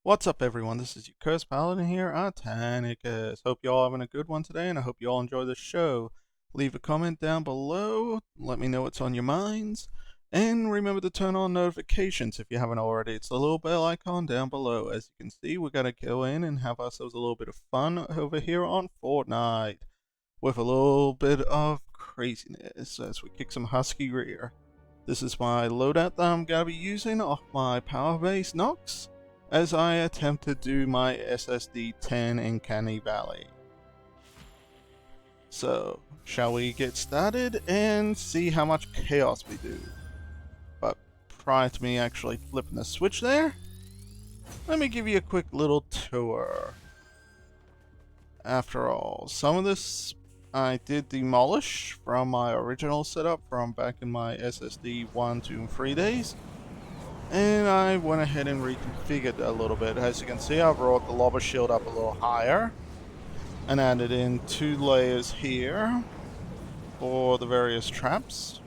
What's up, everyone? This is your Curse Paladin here at Tannicus. Hope you all having a good one today, and I hope you all enjoy the show. Leave a comment down below, let me know what's on your minds, and remember to turn on notifications if you haven't already. It's the little bell icon down below. As you can see, we're going to go in and have ourselves a little bit of fun over here on Fortnite, with a little bit of craziness as we kick some husky rear. This is my loadout that I'm going to be using off my power base Nox, as I attempt to do my SSD 10 in Canny Valley. So, shall we get started and see how much chaos we do? But prior to me actually flipping the switch there, let me give you a quick little tour. After all, some of this I did demolish from my original setup from back in my SSD 1, 2, and 3 days. And I went ahead and reconfigured a little bit. As you can see, I brought the lobber shield up a little higher and added in 2 layers here for the various traps.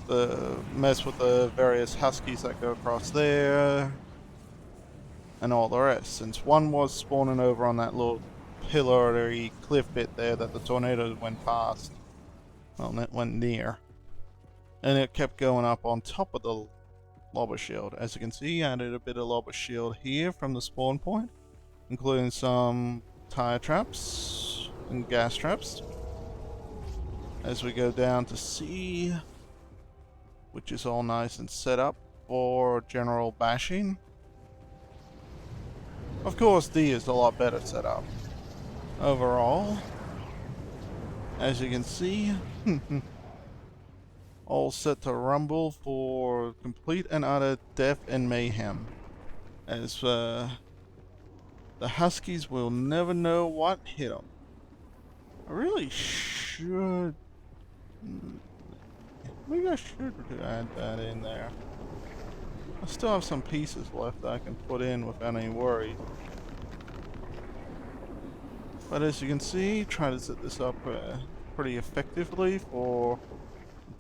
The mess with the various huskies that go across there and all the rest. Since one was spawning over on that little pillory cliff bit there that the tornado went past. Well, it went near. And it kept going up on top of the lobber shield. As you can see, I added a bit of lobber shield here from the spawn point, including some tire traps and gas traps. As we go down to C, which is all nice and set up for general bashing. Of course, D is a lot better set up overall. As you can see, all set to rumble for complete and utter death and mayhem. As the Huskies will never know what hit them. I really should... Maybe I should add that in there. I still have some pieces left that I can put in without any worry. But as you can see, try to set this up pretty effectively for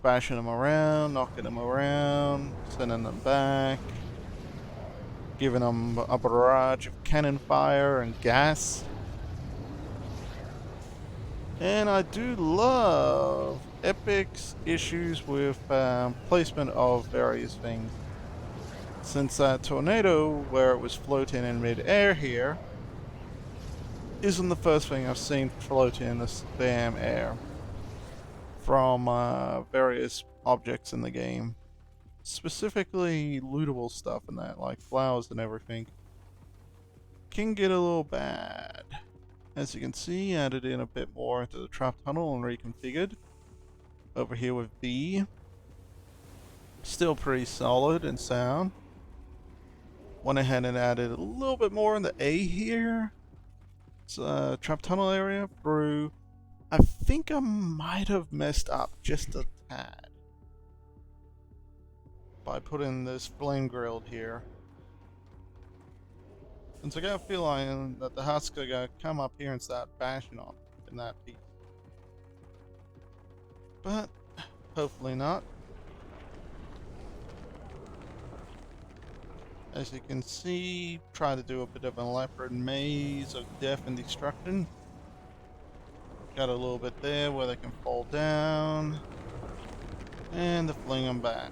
bashing them around, knocking them around, sending them back, giving them a barrage of cannon fire and gas. And I do love Epic's issues with placement of various things. Since that tornado, where it was floating in mid-air here, isn't the first thing I've seen floating in this damn air from various objects in the game. Specifically lootable stuff and that, like flowers and everything. Can get a little bad. As you can see, added in a bit more into the trap tunnel and reconfigured. Over here with B. Still pretty solid and sound. Went ahead and added a little bit more in the A here. It's a trap tunnel area through. I think I might have messed up just a tad by putting this flame grilled here. Since I got a feeling that the Husk are gonna come up here and start bashing on in that piece. But hopefully not. As you can see, try to do a bit of an elaborate maze of death and destruction. Got a little bit there where they can fall down. And to fling them back.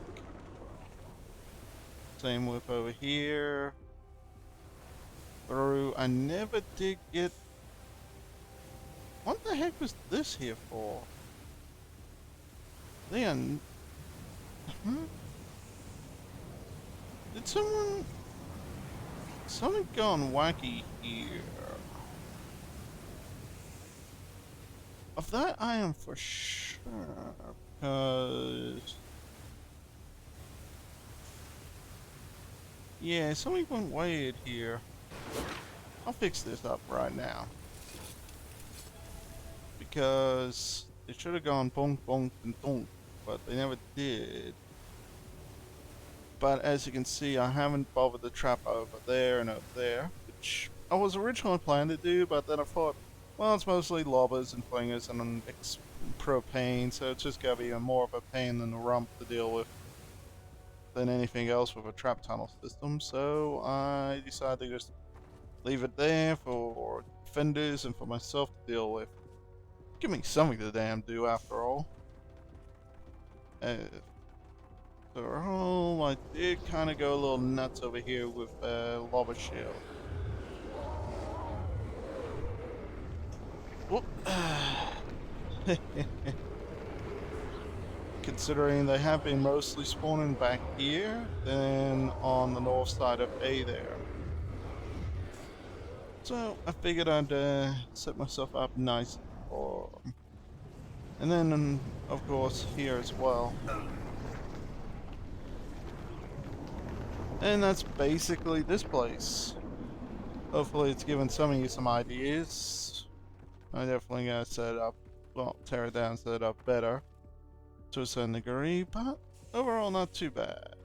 Same with over here. Through. I never did get... What the heck was this here for? Then... Did someone... Something gone wacky here. Of that I am for sure. Because... Yeah, something went weird here. I'll fix this up right now. Because it should have gone bonk, bonk, and bonk, but they never did. But as you can see, I haven't bothered the trap over there and over there, which I was originally planning to do, but then I thought, well, it's mostly lobbers and flingers and propane, so it's just gotta be more of a pain than a rump to deal with. than anything else with a trap tunnel system, so I decided to just leave it there for defenders and for myself to deal with. Give me something to damn do after all. So I did kind of go a little nuts over here with lava shield. Whoop. Considering they have been mostly spawning back here, then on the north side of A there. So I figured I'd set myself up nicely for them. And then, of course, here as well. And that's basically this place. Hopefully it's given some of you some ideas. I definitely gotta set it up, well, tear it down, set it up better to a certain degree, but overall not too bad.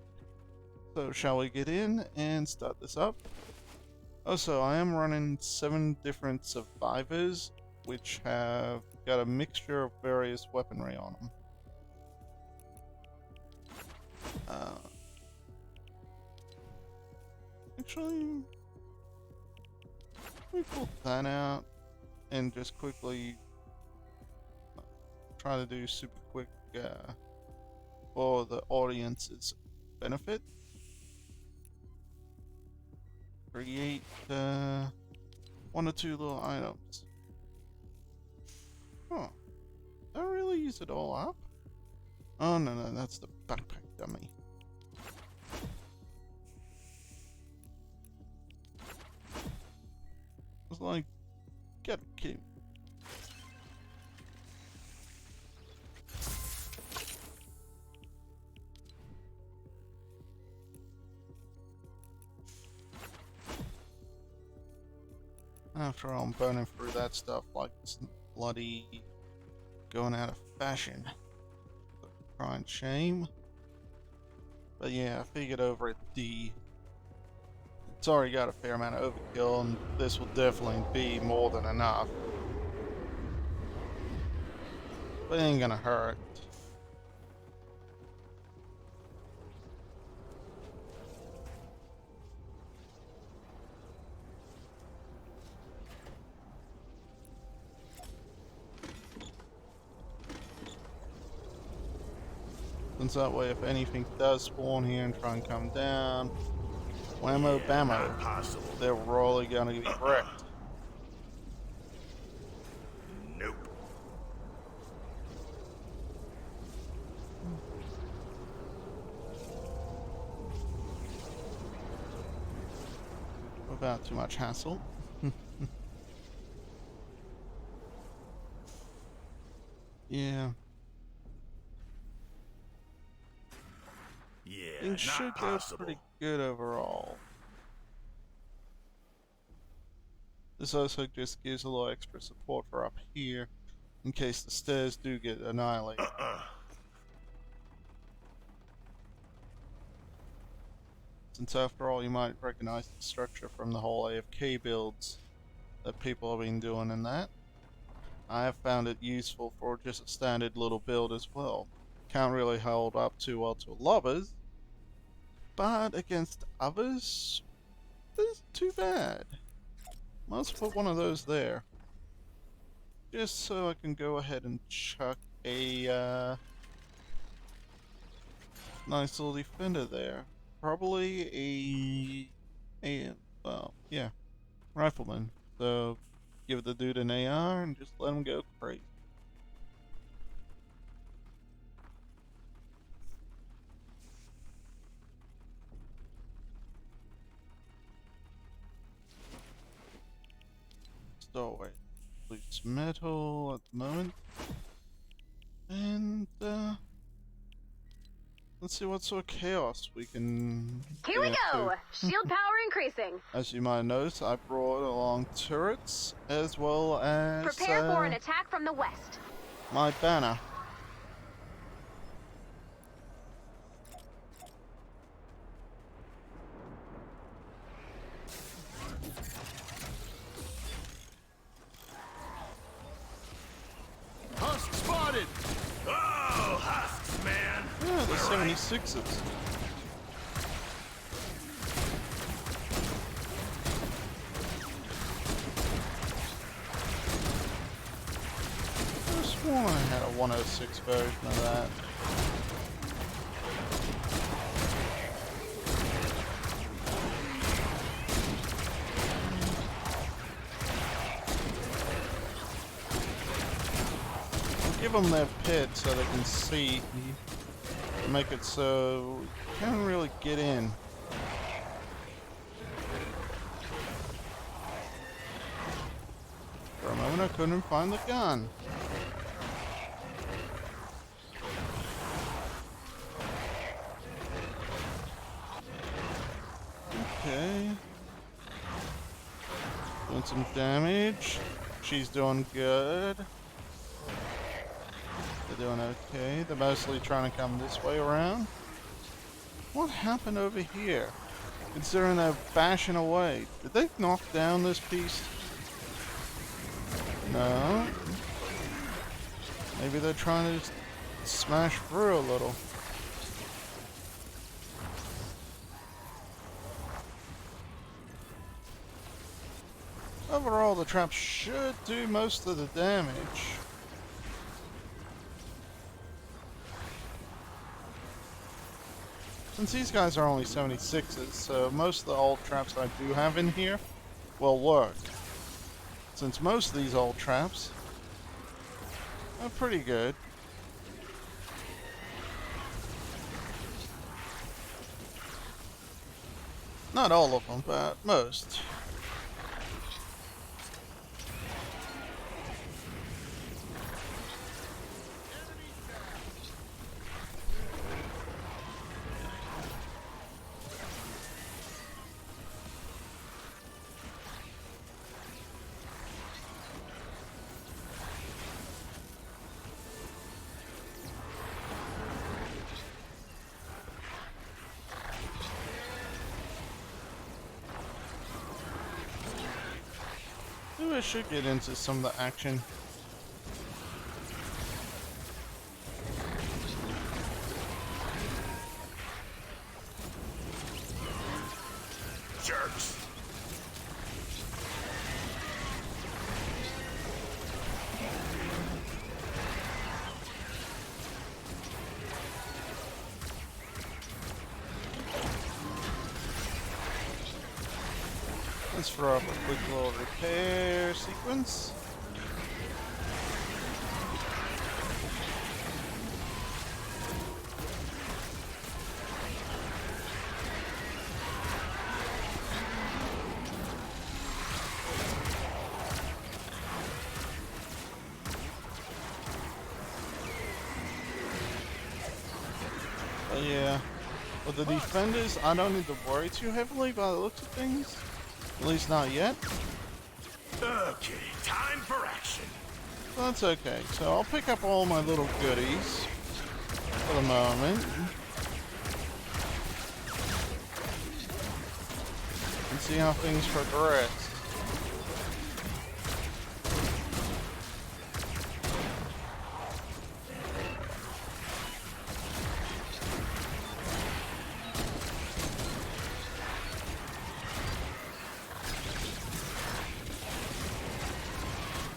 So shall we get in and start this up? Also, I am running 7 different survivors, which have got a mixture of various weaponry on them. Actually, let me pull that out and just quickly try to do super quick for the audience's benefit. Create 1 or 2 little items. Huh. Did I really use it all up? Oh no, that's the backpack dummy. It's like, get kidding. After all, I'm burning through that stuff like it's bloody going out of fashion. Crying shame. But yeah, I figured over at D, it's already got a fair amount of overkill, and this will definitely be more than enough. But it ain't gonna hurt. Since that way, if anything does spawn here and try and come down, whammo bammo, they're really gonna get wrecked. Nope. Without too much hassle. Yeah. Yeah, Things should go pretty good overall. This also just gives a little extra support for up here, in case the stairs do get annihilated. Since after all, you might recognize the structure from the whole AFK builds that people have been doing in that. I have found it useful for just a standard little build as well. Can't really hold up too well to lovers, but against others, isn't too bad. Let's put one of those there, just so I can go ahead and chuck a nice little defender there. Probably well, yeah, rifleman. So give the dude an AR and just let him go crazy. Stowaway. Loose metal at the moment. And let's see what sort of chaos we can Here we go! Shield power increasing. As you might notice, I brought along turrets as well as Prepare for an attack from the west. my banner. Husk spotted! Oh, husks, man! Yeah, the 76s. want I had a 106 version of that. I'll give them their pit so they can see. Make it so you can't really get in. For a moment I couldn't find the gun. Okay. Doing some damage. She's doing good. They're doing okay. They're mostly trying to come this way around. What happened over here? Considering they're bashing away. Did they knock down this piece? No. Maybe they're trying to smash through a little. Overall, the traps should do most of the damage. Since these guys are only 76s, so most of the old traps I do have in here will work. Since most of these old traps are pretty good. Not all of them, but most. Maybe I should get into some of the action. Jerks. Let's throw up a quick little repair sequence. But yeah, with the defenders, I don't need to worry too heavily by the looks of things. At least not yet. Okay, time for action. That's okay. So I'll pick up all my little goodies for the moment. And see how things progress.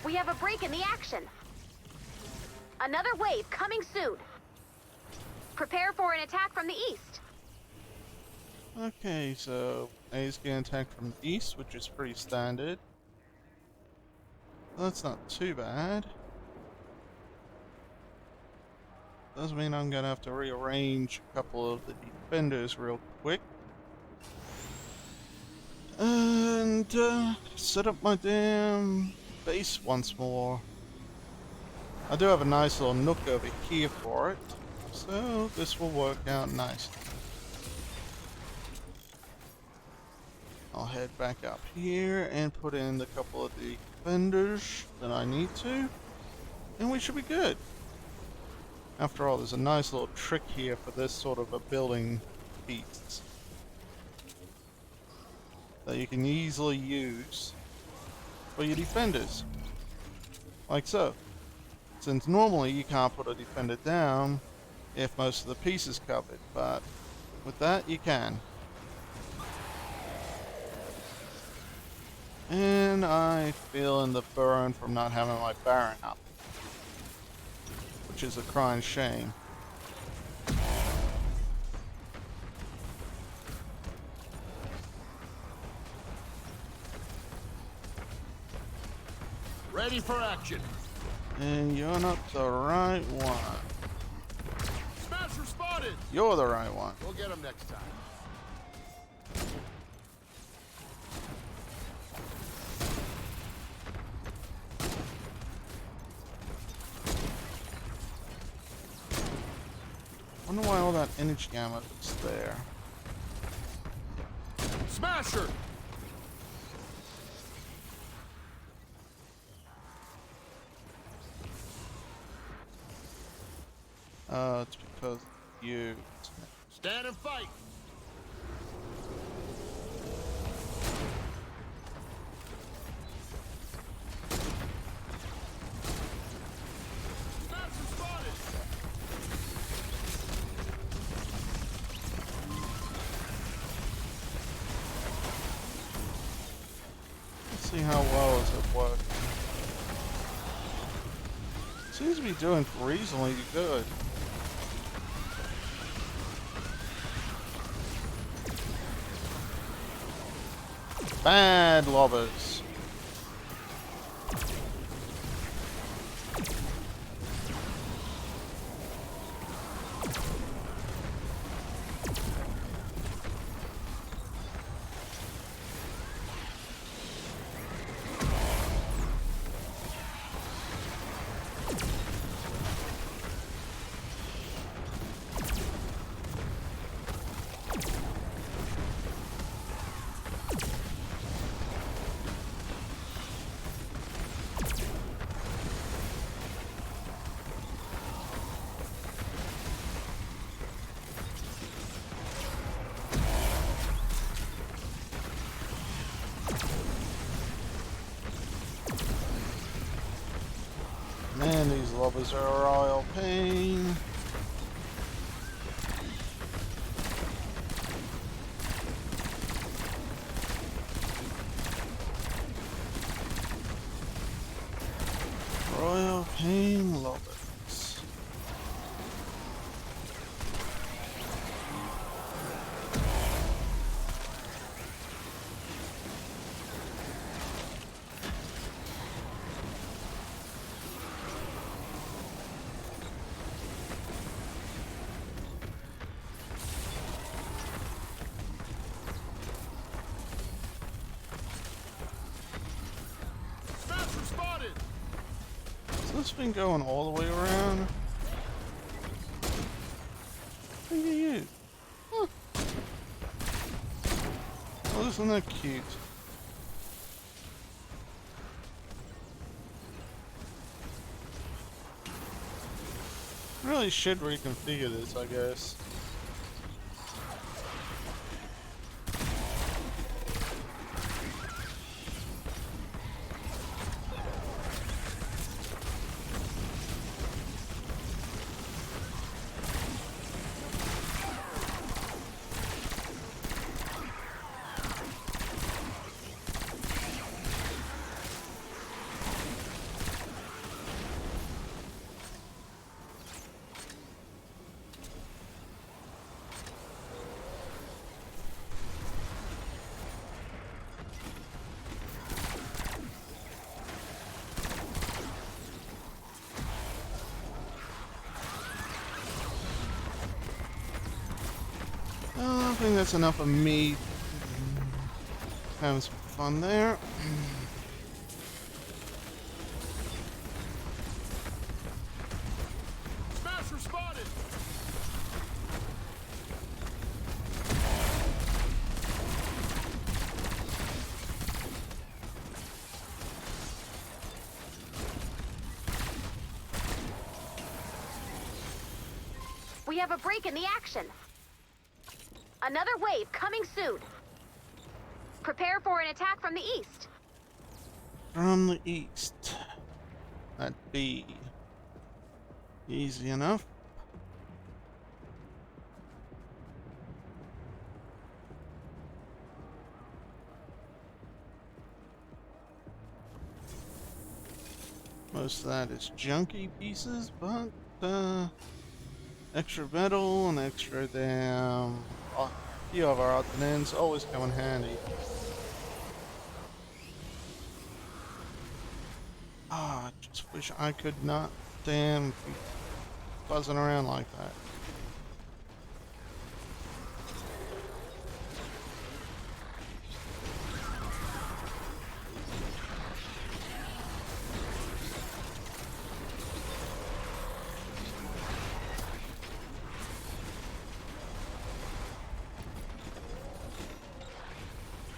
We have a break in the action. Another wave coming soon. Prepare for an attack from the east. Okay, so A's getting attacked from the east, which is pretty standard. That's not too bad. Does mean I'm gonna have to rearrange a couple of the defenders real quick. And set up my damn base once more. I do have a nice little nook over here for it, so this will work out nicely. I'll head back up here and put in a couple of the defenders that I need to, and we should be good. After all, there's a nice little trick here for this sort of a building piece that you can easily use for your defenders, like so. Since normally you can't put a defender down if most of the piece is covered, but with that you can. And I feel in the burn from not having my Baron up. which is a crying shame. Ready for action. And you're not the right one. Smasher spotted. You're the right one. We'll get him next time. Wonder why all that energy gamma is there. Smasher. It's because you. Stand and fight. Smasher spotted. Let's see how well is it working. Seems to be doing reasonably good. Bad lobbers. Man, these lobbers are a royal pain. Royal pain lobbers. Smasher spotted. Has this been going all the way around? Look at you. Huh. Oh, isn't that cute? Really should reconfigure this, I guess. I think that's enough of me having some fun there. Smasher spotted. We have a break in the action. Another wave coming soon. Prepare for an attack from the east. From the east. That'd be easy enough. Most of that is junky pieces, but extra metal and extra damn. A few of our odds and ends always come in handy. Ah, I just wish I could not damn be buzzing around like that.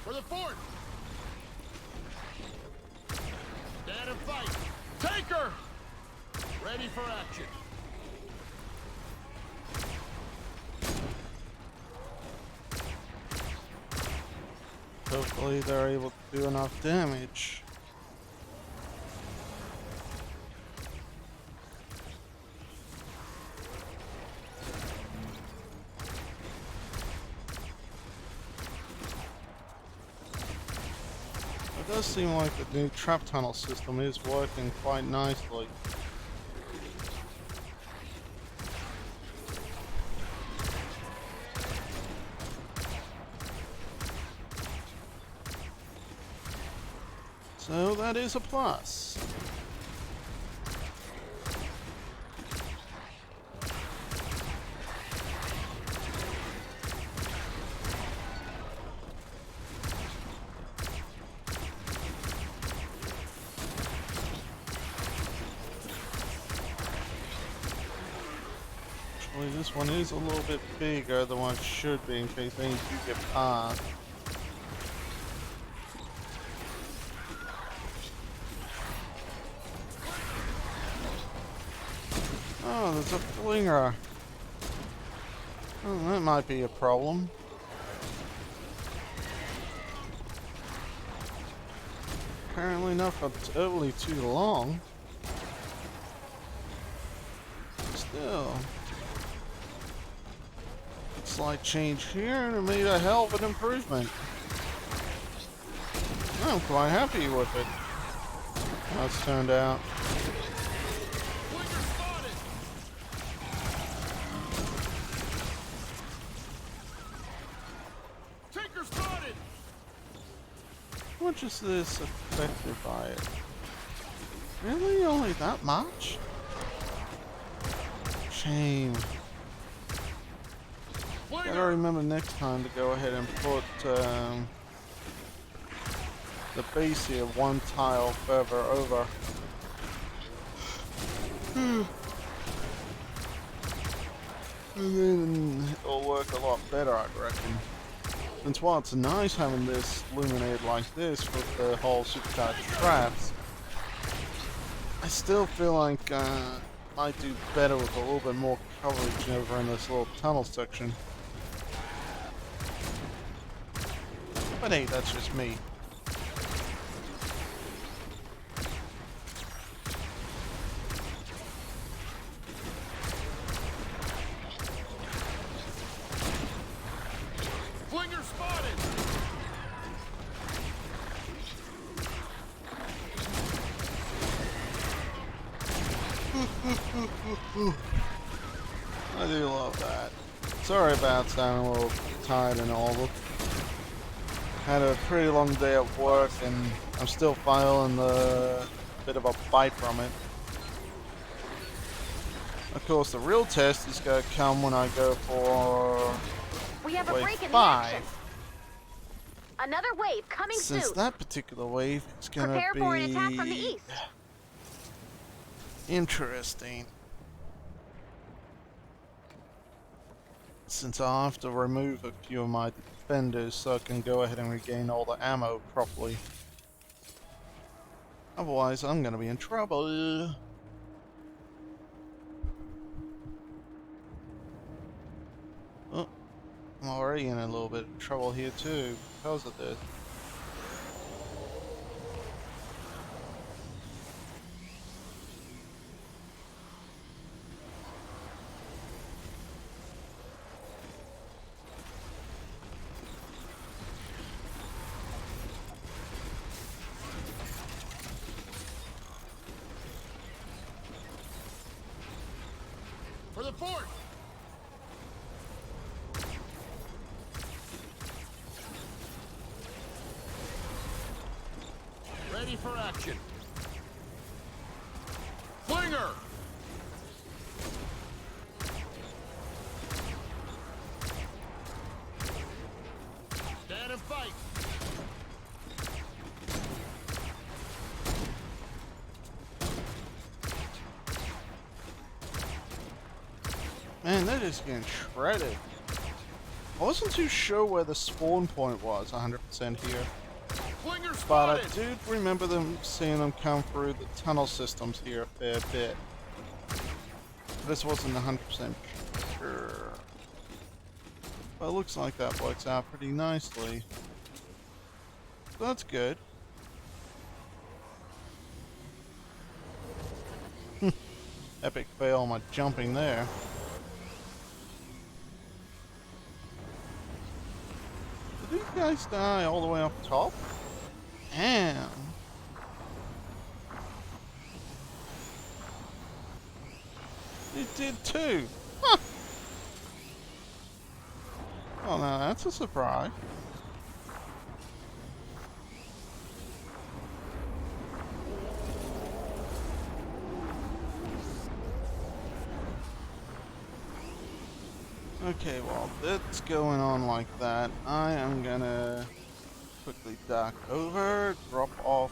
For the fort! Stand and fight! Take her! Ready for action. Hopefully they're able to do enough damage. It does seem like the new trap tunnel system is working quite nicely. So that is a plus. Actually, this one is a little bit bigger than what it should be in case they do get past. Oh, there's a flinger. Oh, that might be a problem. Apparently not for totally too long. Still. Slight change here and it made a hell of an improvement. I'm quite happy with it. How it's turned out. Flinger spotted! Tinker spotted! How much is this affected by it? Really? Only that much? Shame. Gotta Flinger! remember next time to go ahead and put the base here one tile further over. And then it'll work a lot better, I reckon. Since while it's nice having this illuminated like this with the whole supercharged traps, I still feel like might do better with a little bit more coverage over in this little tunnel section. But hey, that's just me. Flinger spotted! I do love that. Sorry about sounding a little tired and all. Had a pretty long day at work and I'm still feeling the bit of a bite from it. Of course, the real test is going to come when I go for We have a wave break in the 5. action. Another wave coming Since soon. that particular wave is going to Prepare be for an attack from the east. interesting. Since I'll have to remove a few of my defenders so I can go ahead and regain all the ammo properly. Otherwise, I'm going to be in trouble. Oh, I'm already in a little bit of trouble here too because of this. the fort! Ready for action. Flinger! Stand and fight! Man, they're just getting shredded. I wasn't too sure where the spawn point was 100% here. Flinger But I spotted! do remember seeing them come through the tunnel systems here a fair bit. This wasn't 100% sure. But it looks like that works out pretty nicely. So that's good. Epic fail on my jumping there. Did these guys die all the way up top? Damn. It did too. Huh. Well, now that's a surprise. Okay, while that's going on like that, I am gonna quickly duck over, drop off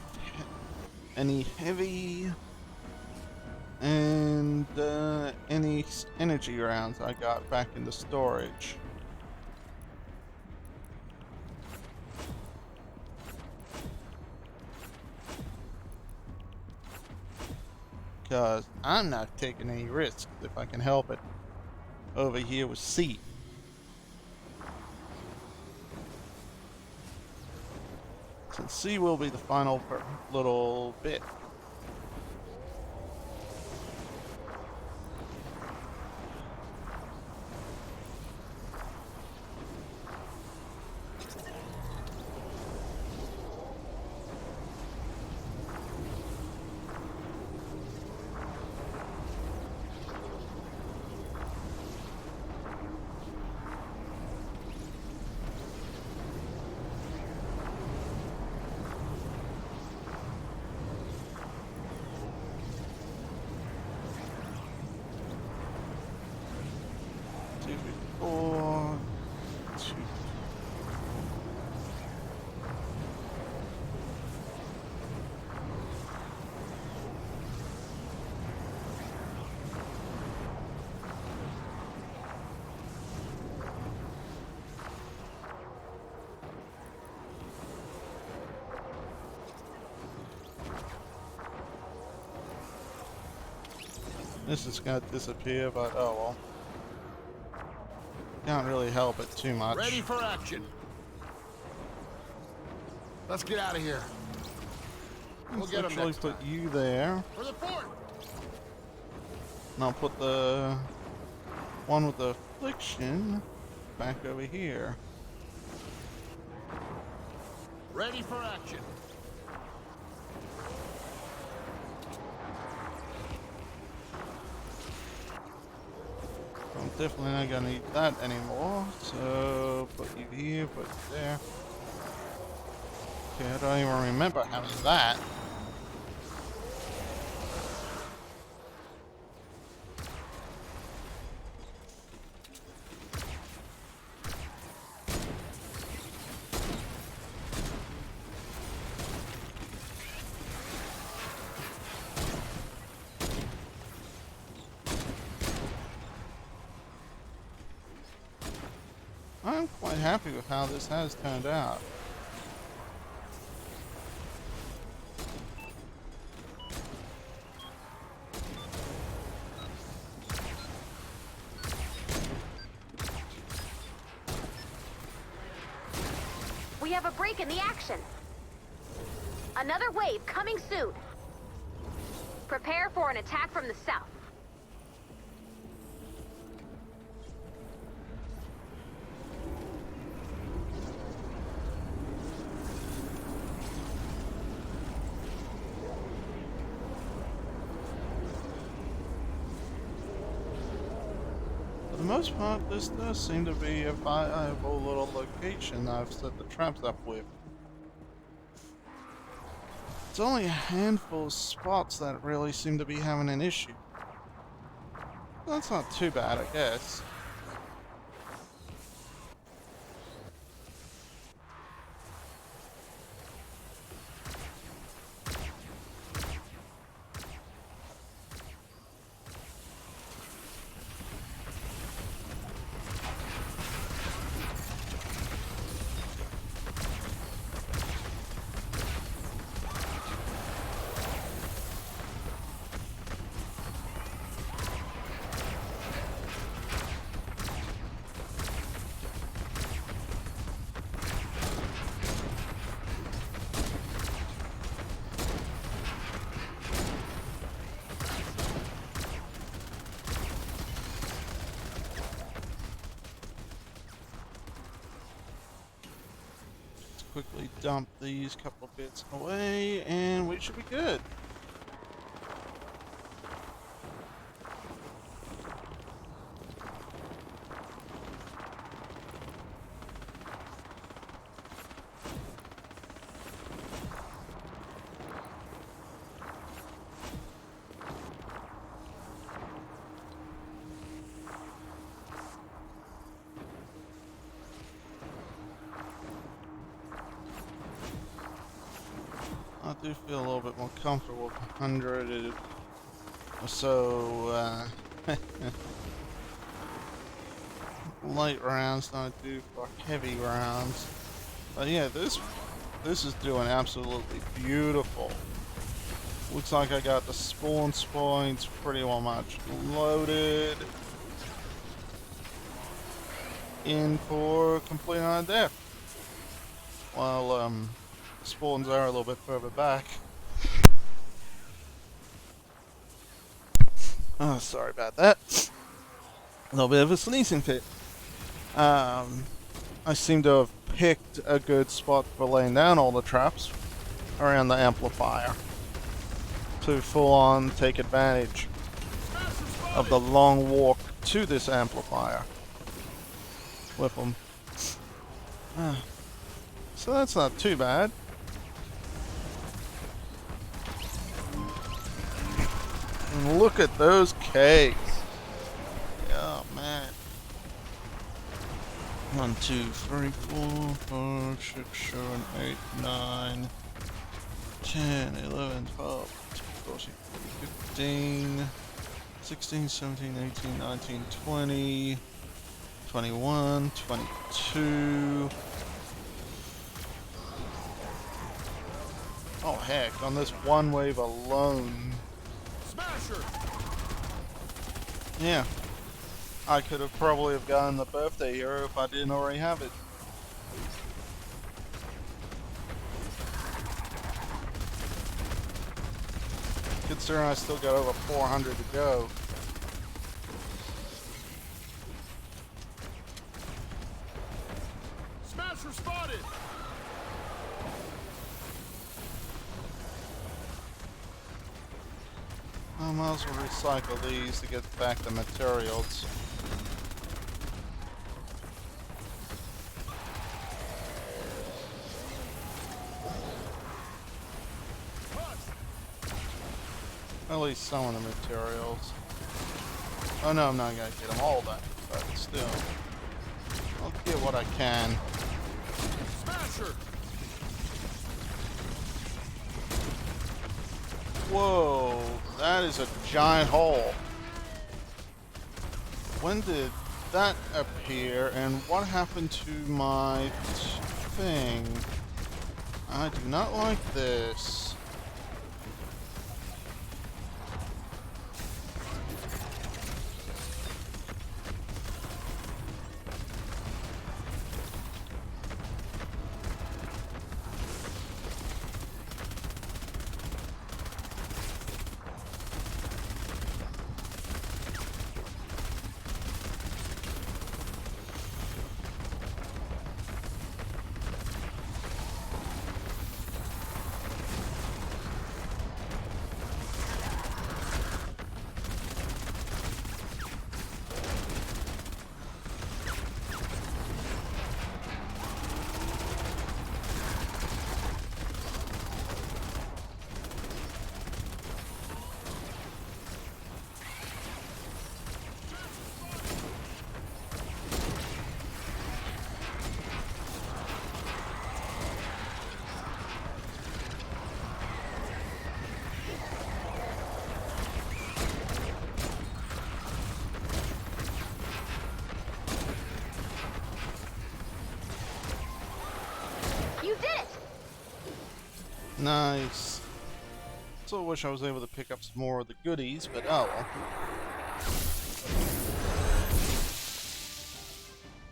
any heavy and any energy rounds I got back into storage. Because I'm not taking any risks if I can help it. Over here with C. Since C will be the final little bit. Four, two. This is gonna disappear, but oh well. Can't really help it too much. Ready for action. Let's get out of here. We'll get them Literally next put time. you there. For the fort! And I'll put the one with the affliction back over here. Ready for action. I'm definitely not gonna need that anymore. So put you here, put you there. Okay, I don't even remember having that. I'm quite happy with how this has turned out. We have a break in the action. Another wave coming soon. Prepare for an attack from the south. most part, this does seem to be a viable little location I've set the traps up with. It's only a handful of spots that really seem to be having an issue. That's not too bad, I guess. Quickly dump these couple of bits away, and we should be good. I do feel a little bit more comfortable with 100 or so light rounds than I do for heavy rounds. But yeah, this is doing absolutely beautiful. Looks like I got the spawn points pretty well much loaded in for complete on death. While spawns are a little bit further back. Oh, sorry about that. A little bit of a sneezing fit. I seem to have picked a good spot for laying down all the traps around the amplifier to full on take advantage of the long walk to this amplifier with them. So that's not too bad. And look at those cakes. Oh man. 1, 2, 3, 4, 5, 6, 7, 8, 9, 10, 11, 12, 13, 15, 16, 17, 18, 19, 20, 21, 22. Oh heck, on this one wave alone. Smasher! Yeah. I could have probably have gotten the birthday hero if I didn't already have it. Considering I still got over 400 to go. Smasher spotted! I might as well recycle these to get back the materials. At least some of the materials. Oh no, I'm not gonna get them all back, but still. I'll get what I can. Smasher! Whoa, that is a giant hole. When did that appear, and what happened to my thing? I do not like this. You did it! Nice. So I wish I was able to pick up some more of the goodies, but oh well.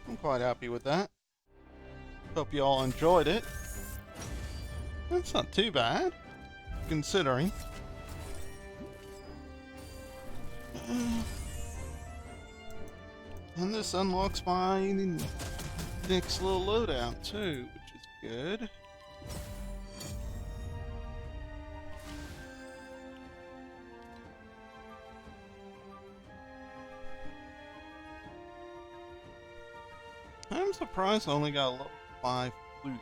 I'm quite happy with that. Hope you all enjoyed it. That's not too bad, considering. And this unlocks my next little loadout too, which is good. I'm surprised I only got a level 5 flute.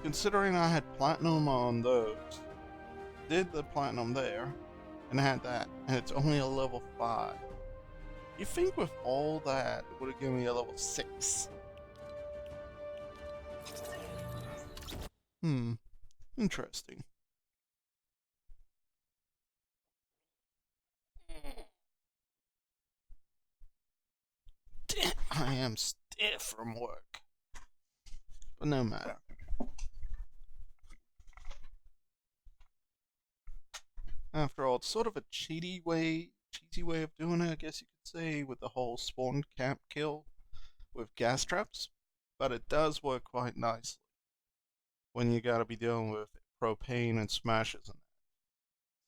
Considering I had platinum on those. Did the platinum there, and had that, and it's only a level 5. You think with all that, it would have given me a level 6. Interesting. I am stiff from work. But no matter. After all, it's sort of a cheesy way of doing it, I guess you could say, with the whole spawn camp kill with gas traps. But it does work quite nicely when you gotta be dealing with propane and smashes and that,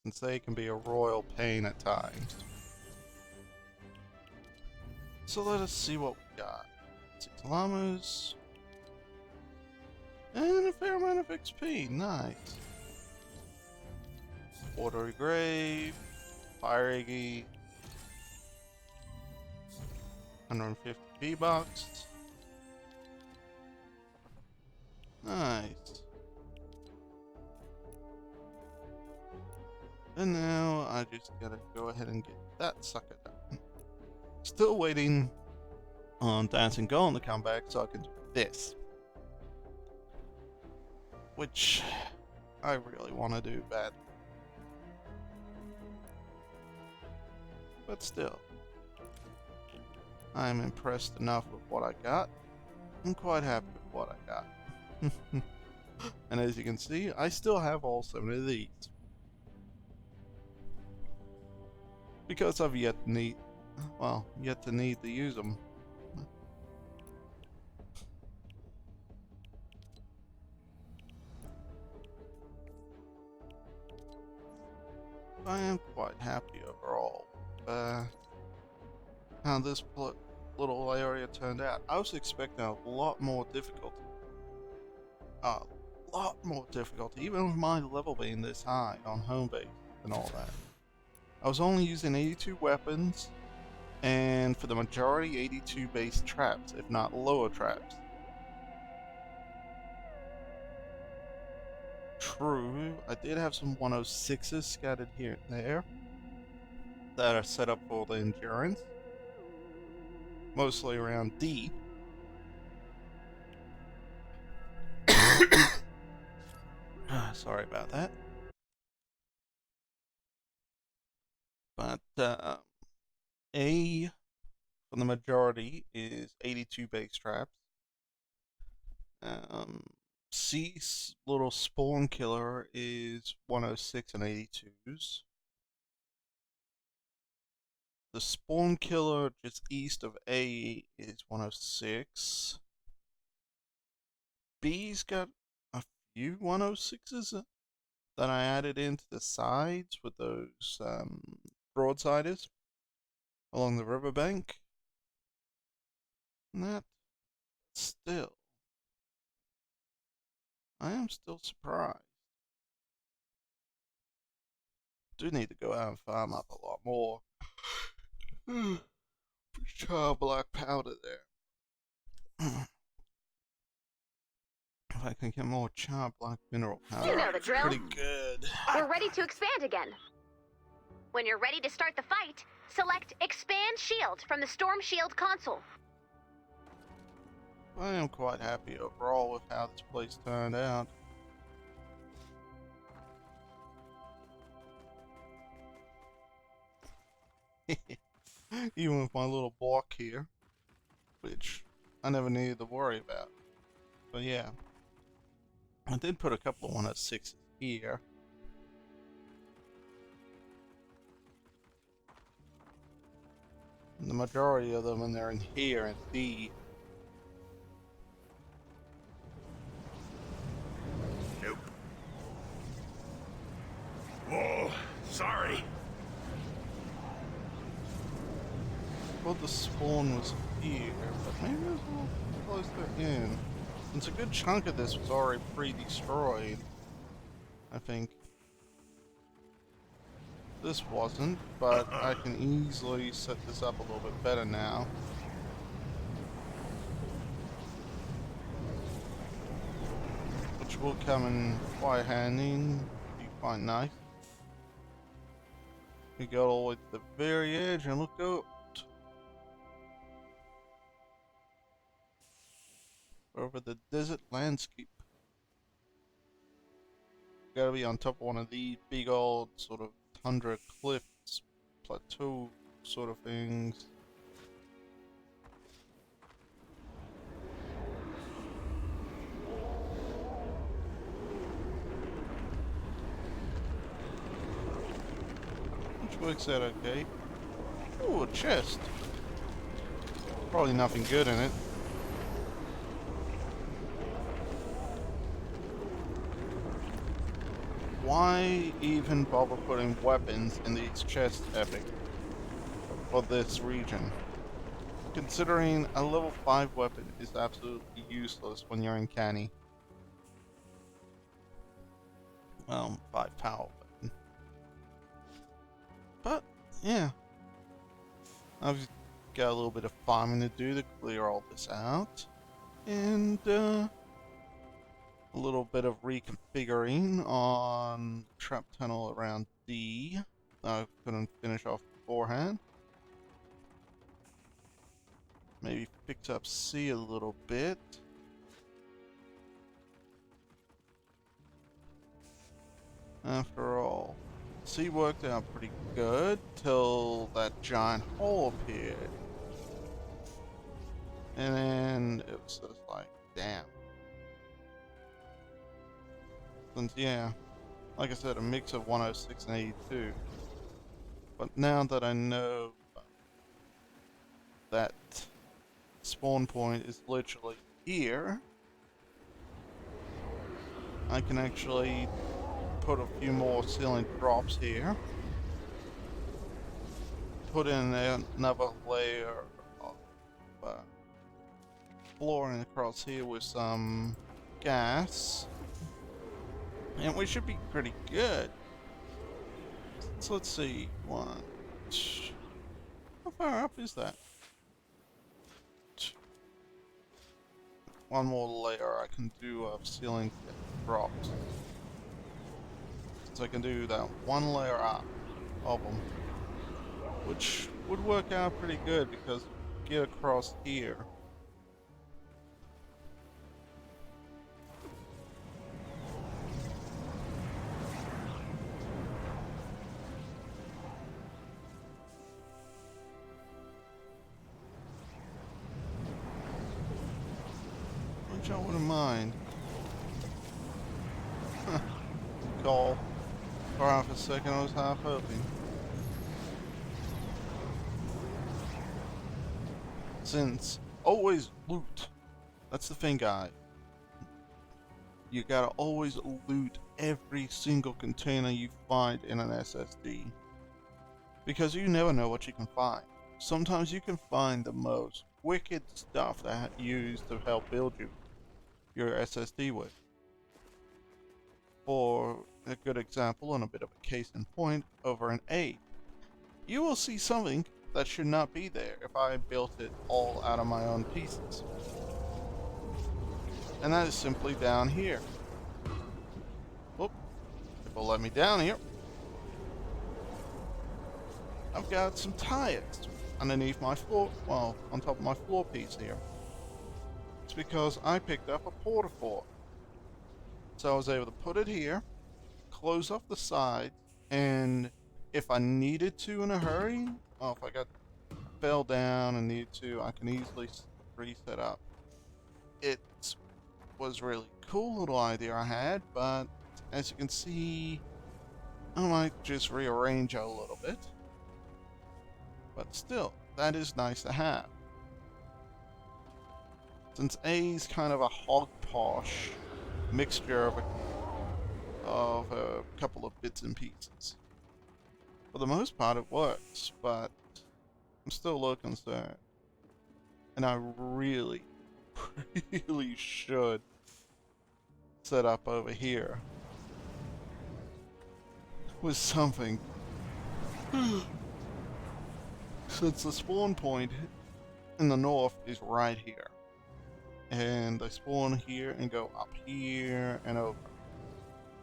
since they can be a royal pain at times. So let us see what we got. 6 llamas. And a fair amount of XP, nice. Watery Grave, Fire Eggy, 150 V-Bucks. Nice. And now I just gotta go ahead and get that sucker done. Still waiting on Dancing Golem to come back so I can do this. Which I really want to do badly. But still, I'm impressed enough with what I got. I'm quite happy with what I got. And as you can see, I still have all 7 of these. Because I've yet to need to use them. I am quite happy overall. How this little area turned out. I was expecting a lot more difficulty. A lot more difficulty, even with my level being this high on home base and all that. I was only using 82 weapons, and for the majority 82 base traps, if not lower traps. True, I did have some 106s scattered here and there that are set up for the endurance, mostly around D. Sorry about that. But A for the majority is 82 base traps. C's little spawn killer is 106 and 82s. The spawn killer just east of A is 106. B's got a few 106s that I added into the sides with those broadsiders along the riverbank. And that still, I am still surprised. Do need to go out and farm up a lot more. Child black powder there. If I can get more char black mineral powder, You know the drill. pretty good. We're ready to expand again. When you're ready to start the fight, select Expand Shield from the Storm Shield console. I am quite happy overall with how this place turned out. Even with my little block here, which I never needed to worry about. But yeah, I did put a couple of 106s here. The majority of them, and they're in here in D. Nope. Whoa, sorry. Well, the spawn was here, but maybe it was a little closer in. Since a good chunk of this was already pre-destroyed, I think. This wasn't, but I can easily set this up a little bit better now. Which will come in quite handy and be quite nice. We got all the way to the very edge and look out. Over the desert landscape. Gotta be on top of one of these big old sort of tundra cliffs, plateau sort of things. Which works out okay. Ooh, a chest. Probably nothing good in it. Why even bother putting weapons in these chests, Epic, for this region? Considering a level 5 weapon is absolutely useless when you're in Canny. Well, 5 power weapon. But, yeah. I've got a little bit of farming to do to clear all this out. And, a little bit of reconfiguring on the trap tunnel around D. I couldn't finish off beforehand. Maybe fix up C a little bit. After all, C worked out pretty good till that giant hole appeared. And then it was just like, damn. Since, yeah, like I said, a mix of 106 and 82. But now that I know that spawn point is literally here, I can actually put a few more ceiling drops here. Put in another layer of flooring across here with some gas. And we should be pretty good. So let's see. How far up is that? One more layer I can do of ceiling drops. So I can do that one layer up of them. Which would work out pretty good because get across here. Which I wouldn't mind. Call. For half a second I was half hoping. Since always loot. That's the thing, guys. You gotta always loot every single container you find in an SSD. Because you never know what you can find. Sometimes you can find the most wicked stuff that you use to help build your SSD with. For a good example and a bit of a case in point, over an A, you will see something that should not be there if I built it all out of my own pieces. And that is simply down here. Whoop, it will let me down here. I've got some tires underneath my floor, well, on top of my floor piece here. It's because I picked up a porta fort. So I was able to put it here, close off the sides, and if I needed to in a hurry, well, if I fell down and needed to, I can easily reset up. It's was really cool little idea I had, but as you can see, I might just rearrange it a little bit. But still, that is nice to have. Since A is kind of a hogposh mixture of a couple of bits and pieces. For the most part, it works, but I'm still a little concerned. And I really, really should set up over here with something. Since the spawn point in the north is right here. And they spawn here and go up here and over.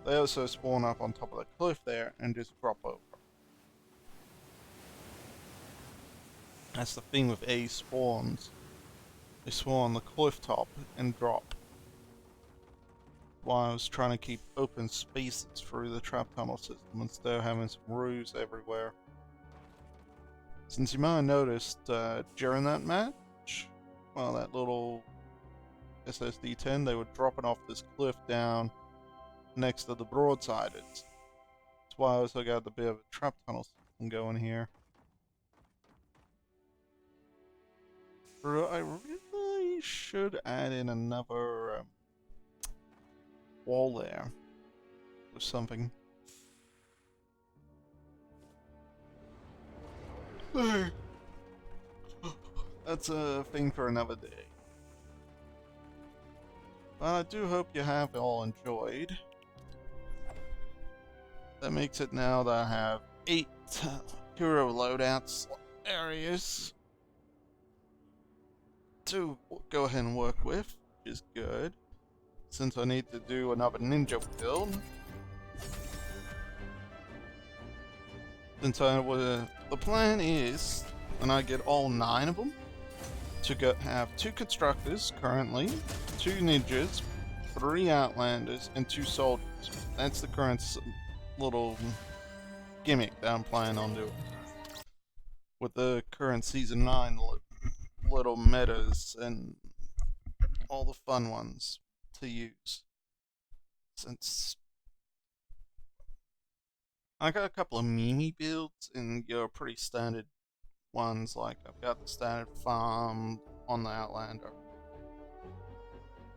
They also spawn up on top of the cliff there and just drop over. That's the thing with A spawns. They spawn on the cliff top and drop. While I was trying to keep open spaces through the trap tunnel system instead of having some roofs everywhere. Since you might have noticed during that match, well, that little SSD-10, they were dropping off this cliff down next to the broadsiders. That's why I also got the bit of a trap tunnel system going here. I really should add in another wall there with something. That's a thing for another day. But I do hope you have all enjoyed. That makes it now that I have 8 hero loadouts areas to go ahead and work with, which is good. Since I need to do another ninja build. Since the plan is, when I get all 9 of them, to have 2 constructors currently, 2 ninjas, 3 outlanders, and 2 soldiers. That's the current little gimmick that I'm planning on doing. With the current Season 9 little metas and all the fun ones to use. Since I got a couple of Mimi builds and your pretty standard ones, like I've got the standard farm on the Outlander.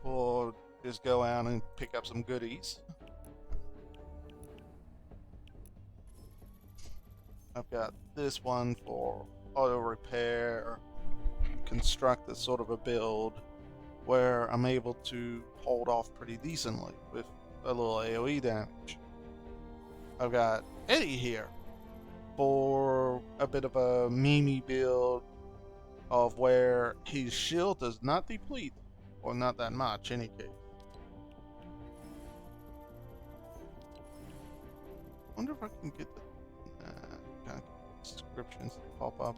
Or just go out and pick up some goodies. I've got this one for auto repair, construct a sort of a build where I'm able to hold off pretty decently with a little AoE damage. I've got Eddie here for a bit of a Mimi build of where his shield does not deplete, or not that much in any case. Wonder if I can get the kind of descriptions to pop up.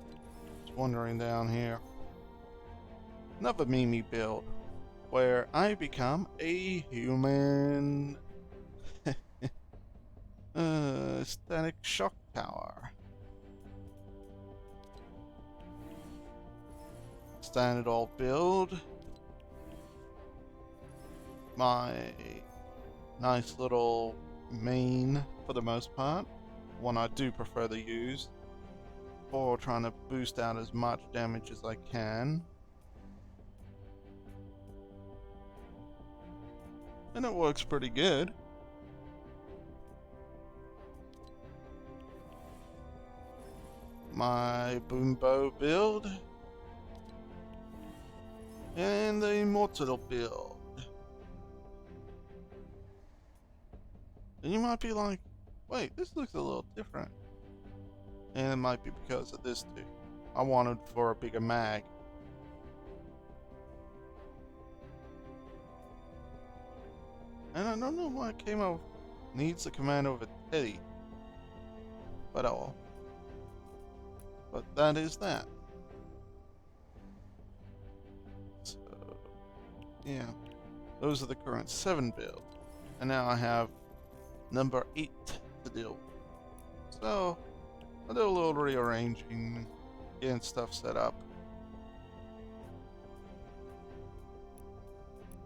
Just wondering down here. Another Mimi build where I become a human. Static shock tower. Standard old build. My nice little main for the most part. One I do prefer to use for trying to boost out as much damage as I can. And it works pretty good. My Boombo build. And the Immortal build. And you might be like, wait, this looks a little different. And it might be because of this too. I wanted for a bigger mag. And I don't know why it came out needs the command of a Teddy. But oh well. But that is that. So, yeah. Those are the current 7 builds. And now I have number 8 to deal with. So, I'll do a little rearranging, getting stuff set up.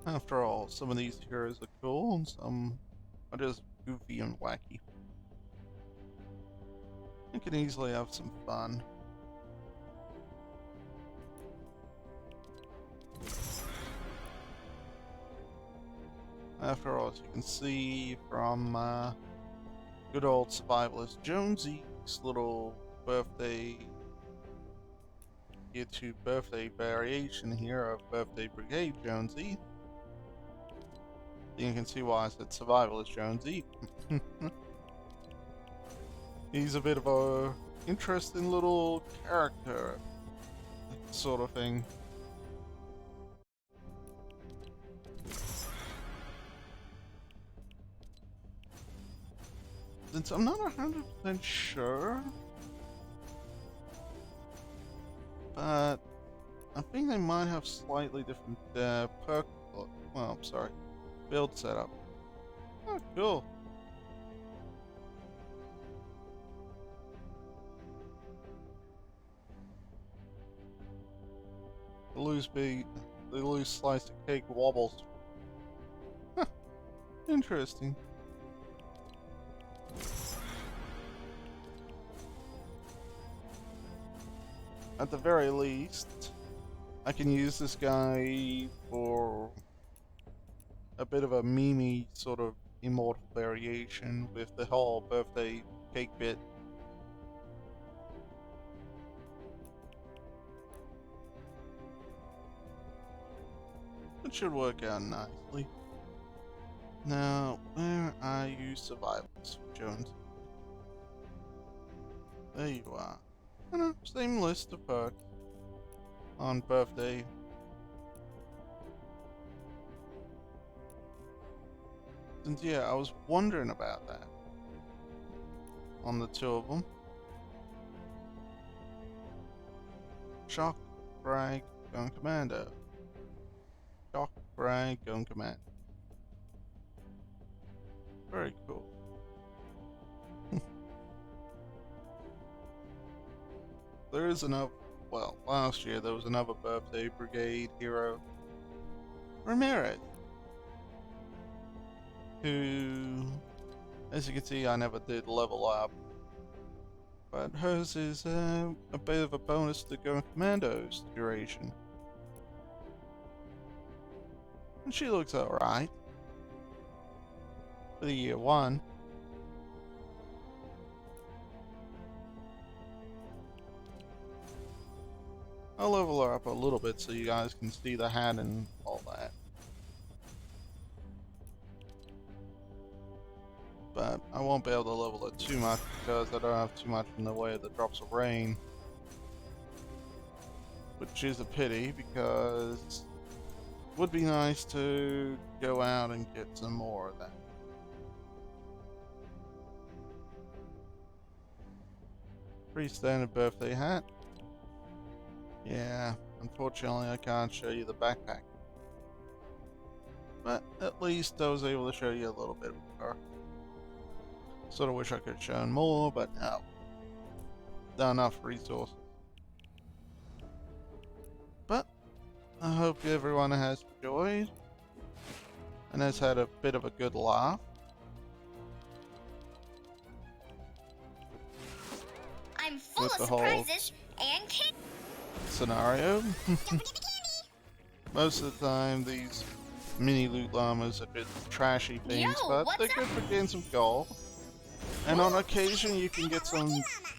After all, some of these heroes are cool and some are just goofy and wacky. You can easily have some fun. After all, as you can see from good old survivalist Jonesy's little birthday year 2 birthday variation here of Birthday Brigade Jonesy. You can see why I said survivalist Jonesy. He's a bit of a interesting little character sort of thing. Since I'm not 100% sure, but I think they might have slightly different perk. Well, I'm sorry, build setup. Oh, cool. The loose slice of cake wobbles. Huh, interesting. At the very least, I can use this guy for a bit of a meme sort of immortal variation with the whole birthday cake bit. It should work out nicely. Now, where are you, survivors, Jones? There you are. Same list of perks on birthday. And yeah, I was wondering about that on the two of them. Shock, frag, gun commando. Shock, frag, gun commando. Very cool. There is another, well, last year there was another birthday brigade hero, Ramirez, who, as you can see, I never did level up, but hers is a bit of a bonus to Gun Commando's duration. And she looks alright for the year 1. I'll level her up a little bit so you guys can see the hat and all that. But I won't be able to level it too much because I don't have too much in the way of the drops of rain. Which is a pity because it would be nice to go out and get some more of that. Pretty standard birthday hat. Yeah, unfortunately I can't show you the backpack. But at least I was able to show you a little bit of her. Sort of wish I could have shown more, but no. Not enough resources. But I hope everyone has enjoyed and has had a bit of a good laugh. I'm full With of the whole surprises and candy. Scenario. Don't forget the candy. Most of the time these mini loot llamas are just trashy things, Yo, but what's they're good up? for getting some gold. And on occasion you can get some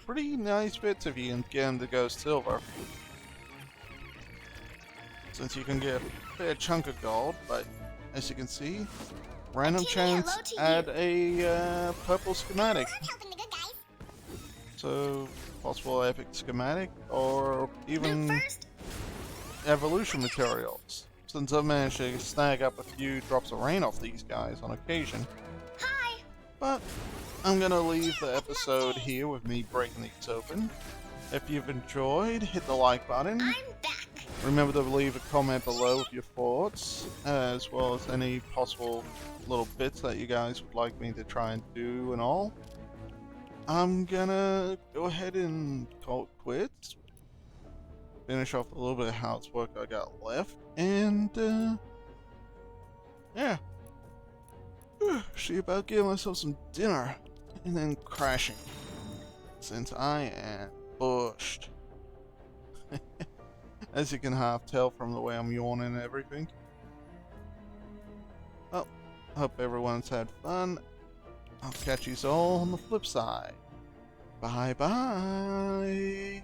pretty nice bits if you can get them to go silver. Since you can get a fair chunk of gold, but as you can see, random Canny, chance hello to add a purple schematic. I'm helping the good guys. So, possible epic schematic, or even Loot first. evolution materials. Since I've managed to snag up a few drops of rain off these guys on occasion. Hi. But I'm gonna leave the episode here with me breaking these open. If you've enjoyed, hit the like button. I'm back. Remember to leave a comment below with your thoughts, as well as any possible little bits that you guys would like me to try and do and all. I'm gonna go ahead and call it quits. Finish off a little bit of housework I got left, and Yeah. See about getting myself some dinner and then crashing. Since I am bushed. As you can half tell from the way I'm yawning and everything. Well, hope everyone's had fun. I'll catch you all on the flip side. Bye bye.